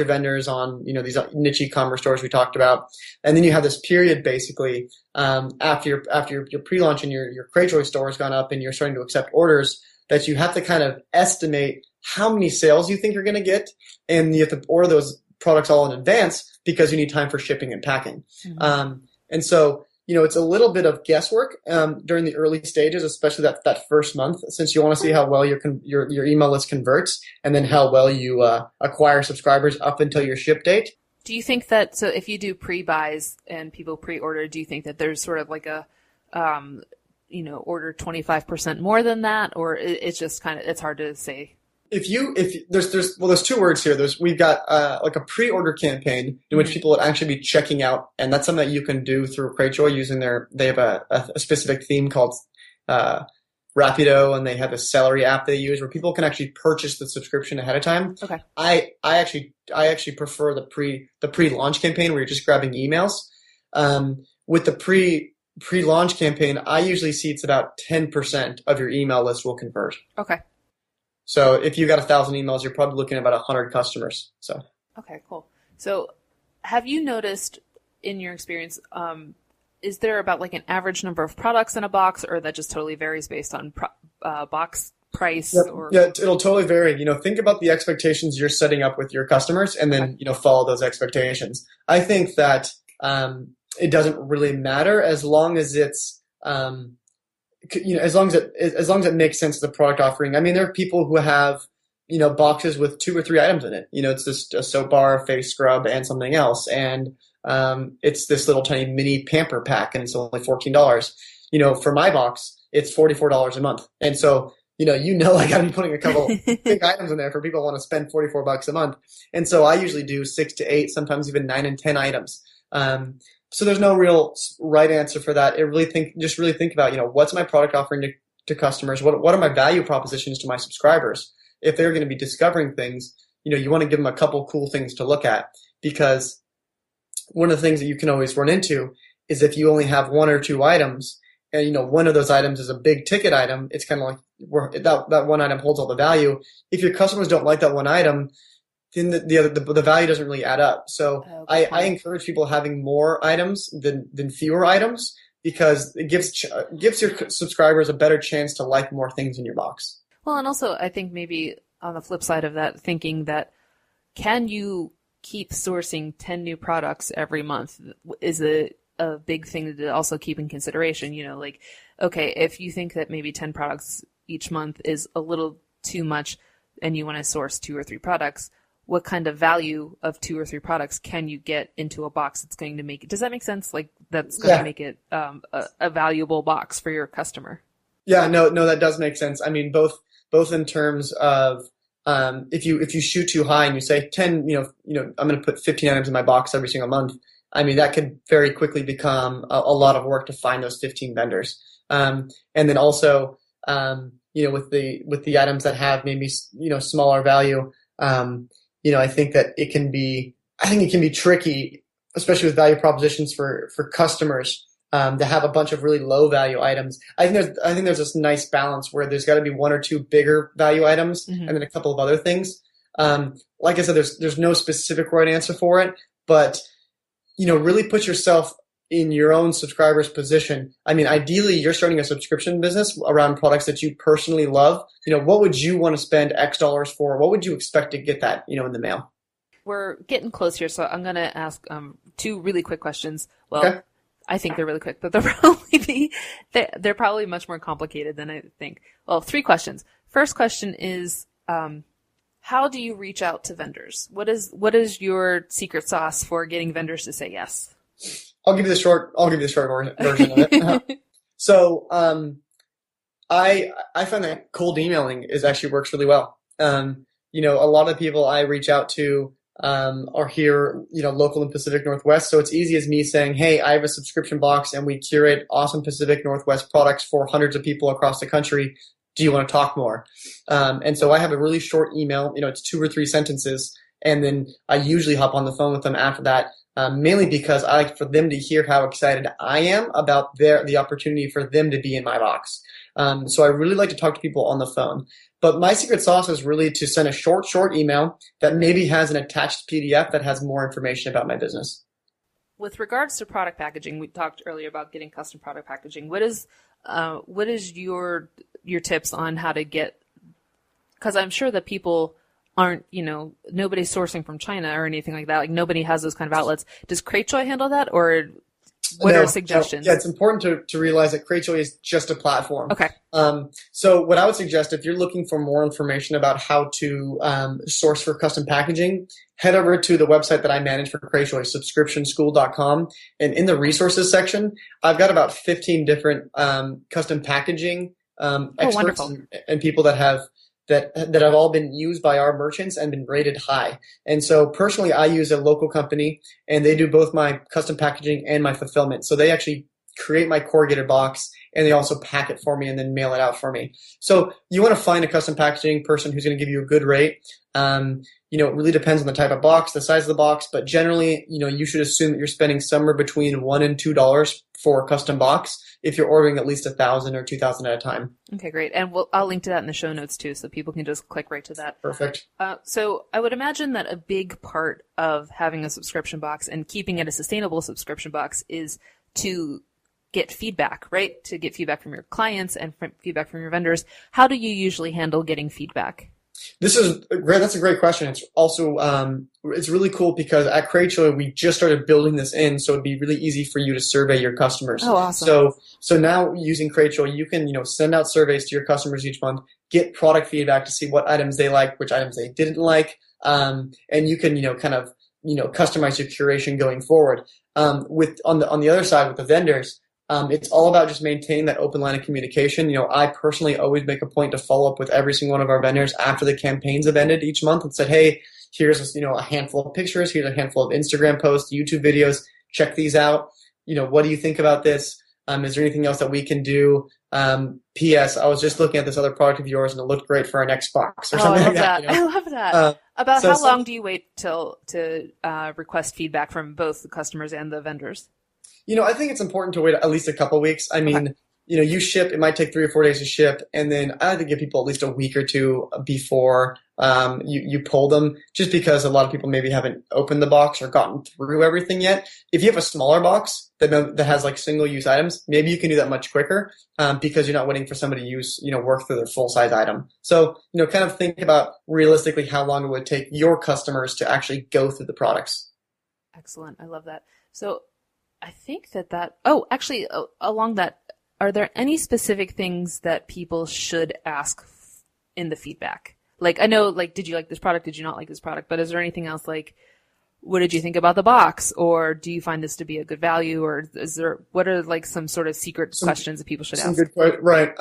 vendors on these niche e-commerce stores we talked about, and then you have this period basically after your pre-launch and your Craigslist store has gone up and you're starting to accept orders, that you have to kind of estimate how many sales you think you're going to get, and you have to order those products all in advance because you need time for shipping and packing. Mm-hmm. And so, it's a little bit of guesswork during the early stages, especially that first month, since you want to see how well your email list converts, and then how well you acquire subscribers up until your ship date. Do you think that, so if you do pre-buys and people pre-order, do you think that there's sort of a order 25% more than that, or it's just it's hard to say? There's 2 words here. We've got a pre-order campaign in which people would actually be checking out, and that's something that you can do through Craigslist using they have a specific theme called Rapido, and they have a celery app they use where people can actually purchase the subscription ahead of time. Okay. I actually prefer the pre-launch campaign where you're just grabbing emails. With the pre-launch campaign, I usually see it's about 10% of your email list will convert. Okay. So if you got 1,000 emails, you're probably looking at about 100 customers. So. Okay, cool. So have you noticed in your experience, is there about an average number of products in a box, or that just totally varies based on box price? Yep. Yeah, it'll totally vary. Think about the expectations you're setting up with your customers, and then, follow those expectations. I think that it doesn't really matter as long as it's as long as it makes sense to the product offering. I mean, there are people who have, boxes with 2 or 3 items in it. It's just a soap bar, a face scrub, and something else. And it's this little tiny mini pamper pack, and it's only $14. For my box, it's $44 a month. And so, I got to be putting a couple big items in there for people who want to spend $44 a month. And so I usually do 6 to 8, sometimes even 9 and 10 items. So there's no real right answer for that. Really think about, what's my product offering to customers? What are my value propositions to my subscribers? If they're going to be discovering things, you want to give them a couple cool things to look at, because one of the things that you can always run into is if you only have 1 or 2 items, and one of those items is a big ticket item, it's kind of like that one item holds all the value. If your customers don't like that one item, then the value doesn't really add up. So I encourage people having more items than fewer items, because it gives your subscribers a better chance to like more things in your box. Well, and also I think maybe on the flip side of that, thinking that, can you keep sourcing 10 new products every month is a big thing to also keep in consideration. Okay, if you think that maybe 10 products each month is a little too much and you want to source 2 or 3 products, what kind of value of 2 or 3 products can you get into a box that's going to make it? Does that make sense? That's going to make it a valuable box for your customer. Yeah, no, that does make sense. I mean, both in terms of if you shoot too high and you say 10, I'm going to put 15 items in my box every single month. I mean, that could very quickly become a lot of work to find those 15 vendors. And then also, with the items that have maybe smaller value. I think that it can be tricky, especially with value propositions for customers, to have a bunch of really low value items. I think there's this nice balance where there's got to be one or two bigger value items and then a couple of other things. Like I said, there's no specific right answer for it, but really put yourself in your own subscriber's position. I mean, ideally, you're starting a subscription business around products that you personally love. What would you want to spend X dollars for? What would you expect to get that, in the mail? We're getting close here, so I'm going to ask two really quick questions. Well, okay. I think they're really quick, but they're probably much more complicated than I think. Well, 3 questions. First question is, how do you reach out to vendors? What is your secret sauce for getting vendors to say yes? I'll give you the short version of it. So, I find that cold emailing works really well. A lot of the people I reach out to are here, local in Pacific Northwest. So it's easy as me saying, hey, I have a subscription box and we curate awesome Pacific Northwest products for hundreds of people across the country. Do you want to talk more? And so I have a really short email, it's 2 or 3 sentences. And then I usually hop on the phone with them after that, mainly because I like for them to hear how excited I am about the opportunity for them to be in my box. So I really like to talk to people on the phone. But my secret sauce is really to send a short email that maybe has an attached PDF that has more information about my business. With regards to product packaging, we talked earlier about getting custom product packaging. What is your tips on how to get, because I'm sure that people aren't, nobody's sourcing from China or anything like that. Like nobody has those kind of outlets. Does Cratejoy handle that, or what are suggestions? Yeah, it's important to realize that Cratejoy is just a platform. Okay. So what I would suggest, if you're looking for more information about how to source for custom packaging, head over to the website that I manage for Cratejoy, subscriptionschool.com. And in the resources section, I've got about 15 different custom packaging experts and people that have all been used by our merchants and been rated high. And so personally, I use a local company and they do both my custom packaging and my fulfillment. So they actually create my corrugated box and they also pack it for me and then mail it out for me. So you want to find a custom packaging person who's going to give you a good rate. It really depends on the type of box, the size of the box, but generally, you should assume that you're spending somewhere between $1 and $2 for a custom box if you're ordering at least 1,000 or 2,000 at a time. Okay, great. And I'll link to that in the show notes too, so people can just click right to that. Perfect. So I would imagine that a big part of having a subscription box and keeping it a sustainable subscription box is to get feedback, right? To get feedback from your clients and feedback from your vendors. How do you usually handle getting feedback? This is great. That's a great question. It's also, it's really cool because at Cratejoy, we just started building this in, so it'd be really easy for you to survey your customers. Oh, awesome. So now using Cratejoy, you can, send out surveys to your customers each month, get product feedback to see what items they like, which items they didn't like. And you can, customize your curation going forward. On the other side with the vendors, it's all about just maintaining that open line of communication. I personally always make a point to follow up with every single one of our vendors after the campaigns have ended each month and said, hey, here's a handful of pictures, here's a handful of Instagram posts, YouTube videos, check these out. What do you think about this? Is there anything else that we can do? P.S. I was just looking at this other product of yours and it looked great for our next box or something like that. I love that. About how long do you wait to request feedback from both the customers and the vendors? I think it's important to wait at least a couple of weeks. I mean, you ship, it might take 3 or 4 days to ship. And then I like to give people at least a week or 2 before you pull them, just because a lot of people maybe haven't opened the box or gotten through everything yet. If you have a smaller box that has like single use items, maybe you can do that much quicker because you're not waiting for somebody to work through their full size item. So, kind of think about realistically how long it would take your customers to actually go through the products. Excellent. I love that. So I think along that, are there any specific things that people should ask in the feedback? Like, I know, like, did you like this product? Did you not like this product? But is there anything else like, what did you think about the box? Or do you find this to be a good value? Or what are like some sort of secret questions that people should ask? Right.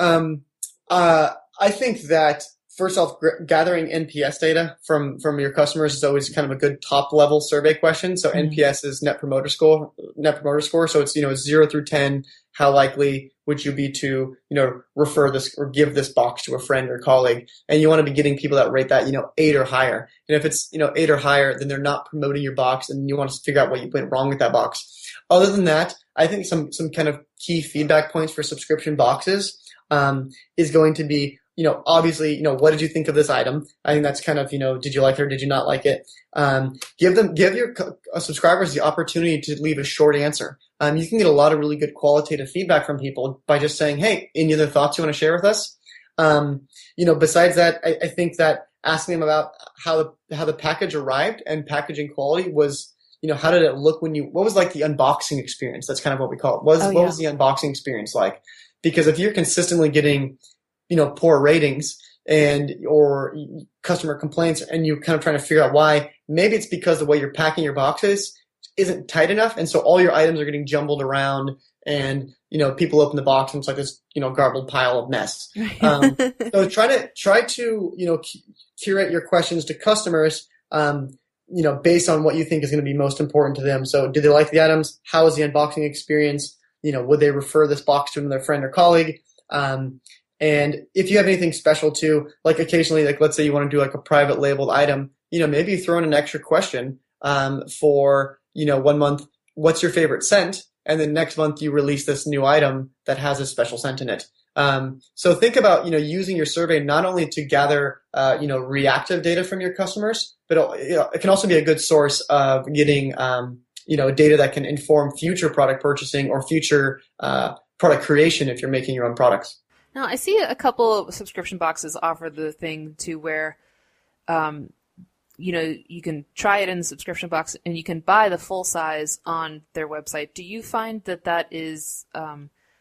I think that first off, gathering NPS data from your customers is always kind of a good top level survey question. So NPS is Net Promoter Score. So it's 0 through 10, how likely which would be to, refer this or give this box to a friend or colleague. And you want to be getting people that rate that, 8 or higher. And if it's, 8 or higher, then they're not promoting your box, and you want to figure out what you went wrong with that box. Other than that, I think some kind of key feedback points for subscription boxes is going to be, obviously, what did you think of this item? I think that's kind of, did you like it or did you not like it? Give your subscribers the opportunity to leave a short answer. You can get a lot of really good qualitative feedback from people by just saying, hey, any other thoughts you want to share with us? Besides that, I think that asking them about how the package arrived and packaging quality was, how did it look what was like the unboxing experience? That's kind of what we call it. What was the unboxing experience like? Because if you're consistently getting, poor ratings or customer complaints, and you're kind of trying to figure out why, maybe it's because the way you're packing your boxes isn't tight enough. And so all your items are getting jumbled around, and, people open the box and it's like this, garbled pile of mess. So try to, curate your questions to customers, based on what you think is going to be most important to them. So did they like the items? How was the unboxing experience? Would they refer this box to another friend or colleague? And if you have anything special too, like occasionally, like let's say you want to do like a private labeled item, maybe you throw in an extra question for, 1 month, what's your favorite scent? And then next month you release this new item that has a special scent in it. So think about, using your survey not only to gather, reactive data from your customers, but it can also be a good source of getting, data that can inform future product purchasing or future product creation if you're making your own products. Now, I see a couple of subscription boxes offer the thing to where, you can try it in the subscription box and you can buy the full size on their website. Do you find that is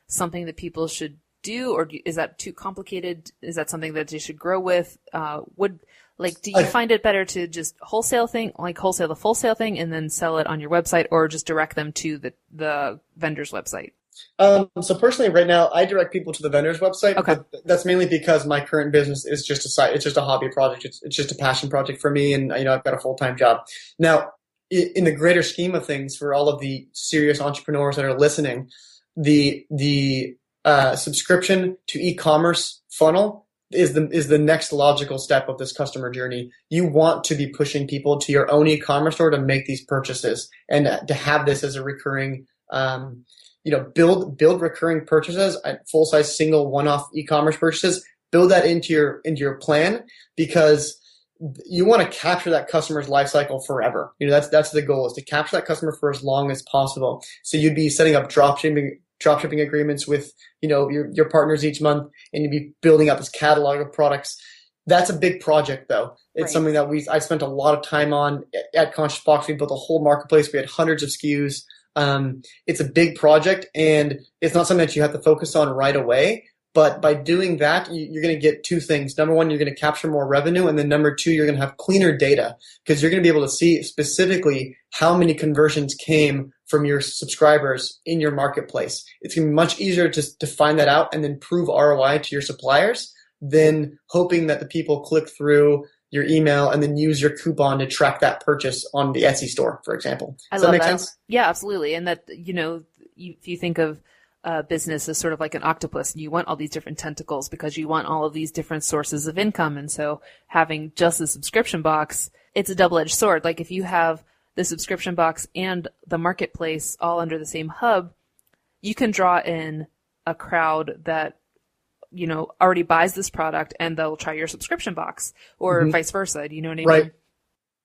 something that people should do, or is that too complicated? Is that something that you should grow with? Do you find it better to just wholesale the full sale thing and then sell it on your website, or just direct them to the vendor's website? So personally, right now, I direct people to the vendor's website. Okay. But that's mainly because my current business is just it's just a hobby project. It's just a passion project for me, and I've got a full-time job. Now, in the greater scheme of things, for all of the serious entrepreneurs that are listening, the subscription to e-commerce funnel is the next logical step of this customer journey. You want to be pushing people to your own e-commerce store to make these purchases, and to have this as a recurring, build recurring purchases, full size single one-off e-commerce purchases. Build that into your plan, because you want to capture that customer's life cycle forever. That's the goal, is to capture that customer for as long as possible. So you'd be setting up dropshipping agreements with, your partners each month, and you'd be building out this catalog of products. That's a big project, though. It's something that I spent a lot of time on at Conscious Box. We built a whole marketplace. We had hundreds of SKUs. It's a big project, and it's not something that you have to focus on right away. But by doing that, you're going to get two things. Number one, you're going to capture more revenue. And then number two, you're going to have cleaner data, because you're going to be able to see specifically how many conversions came from your subscribers in your marketplace. It's going to be much easier to find that out and then prove ROI to your suppliers than hoping that the people click through your email and then use your coupon to track that purchase on the Etsy store, for example. Does that make sense? Yeah, absolutely. And that, if you think of business as sort of like an octopus, and you want all these different tentacles because you want all of these different sources of income. And so having just a subscription box, it's a double-edged sword. Like if you have the subscription box and the marketplace all under the same hub, you can draw in a crowd that, already buys this product and they'll try your subscription box, or vice versa. Do you know what I mean? Right.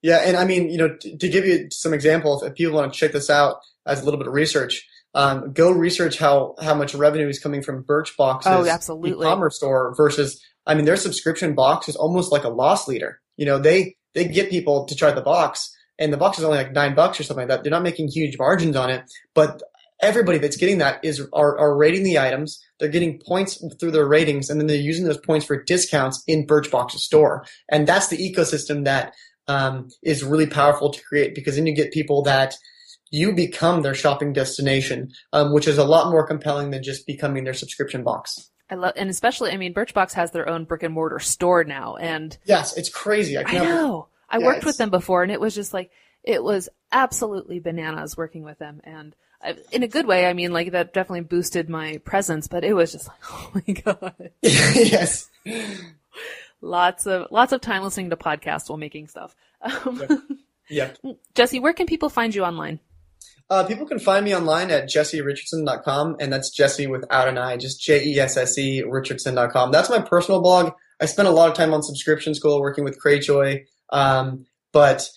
Yeah. And I mean, to give you some examples, if people want to check this out as a little bit of research, go research how much revenue is coming from Birchbox's e-commerce store versus, their subscription box is almost like a loss leader. They get people to try the box, and the box is only like $9 or something like that. They're not making huge margins on it, but everybody that's getting that are rating the items. They're getting points through their ratings, and then they're using those points for discounts in Birchbox's store. And that's the ecosystem that is really powerful to create, because then you get people that you become their shopping destination, which is a lot more compelling than just becoming their subscription box. And especially, Birchbox has their own brick and mortar store now, and yes, it's crazy. I know. I worked with them before, and it was just like, it was absolutely bananas working with them. And In a good way. I mean, like that definitely boosted my presence, but it was just like, oh my God. Yes. Lots of time listening to podcasts while making stuff. Yep. Jesse, where can people find you online? People can find me online at jesserichardson.com, and that's Jesse without an I, just Jesse Richardson.com. That's my personal blog. I spent a lot of time on Subscription School working with Cratejoy, but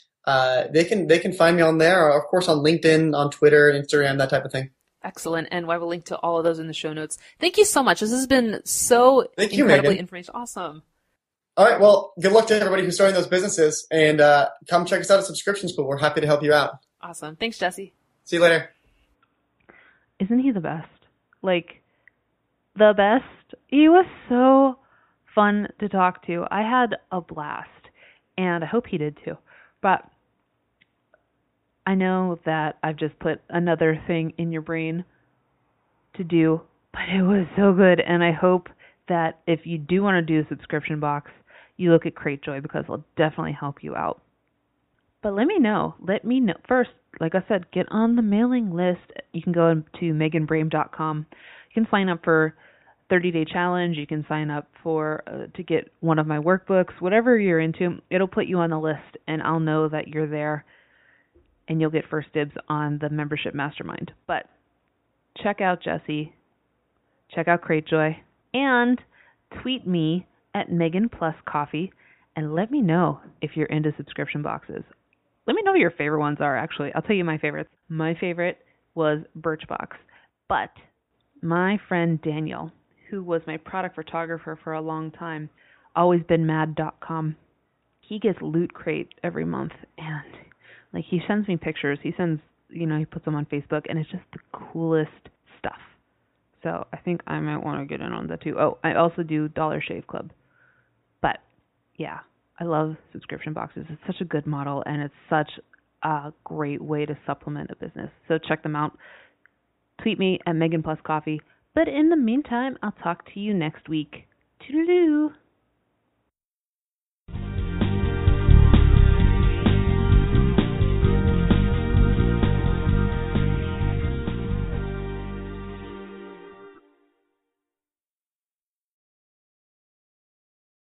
they can find me on there, or of course on LinkedIn, on Twitter, Instagram, that type of thing. Excellent. And I will link to all of those in the show notes. Thank you so much. This has been so Thank you, incredibly Megan. informational. Awesome. All right. Well, good luck to everybody who's starting those businesses, and come check us out at Subscription School. We're happy to help you out. Awesome. Thanks, Jesse. See you later. Isn't he the best? Like, the best. He was so fun to talk to. I had a blast, and I hope he did too. But I know that I've just put another thing in your brain to do, but it was so good, and I hope that if you do want to do a subscription box, you look at Cratejoy, because it'll definitely help you out. But let me know. First, like I said, get on the mailing list. You can go to meganbrame.com. You can sign up for 30-day challenge. You can sign up for to get one of my workbooks. Whatever you're into, it'll put you on the list, and I'll know that you're there, and you'll get first dibs on the membership mastermind. But check out Jesse. Check out Cratejoy. And tweet me at MeganPlusCoffee and let me know if you're into subscription boxes. Let me know what your favorite ones are, actually. I'll tell you my favorites. My favorite was Birchbox. But my friend Daniel, who was my product photographer for a long time, alwaysbeenmad.com, he gets Loot Crate every month. And like, he sends me pictures. He puts them on Facebook, and it's just the coolest stuff. So I think I might want to get in on that too. Oh, I also do Dollar Shave Club. But yeah, I love subscription boxes. It's such a good model, and it's such a great way to supplement a business. So check them out. Tweet me at MeganPlusCoffee. But in the meantime, I'll talk to you next week. Toodaloo.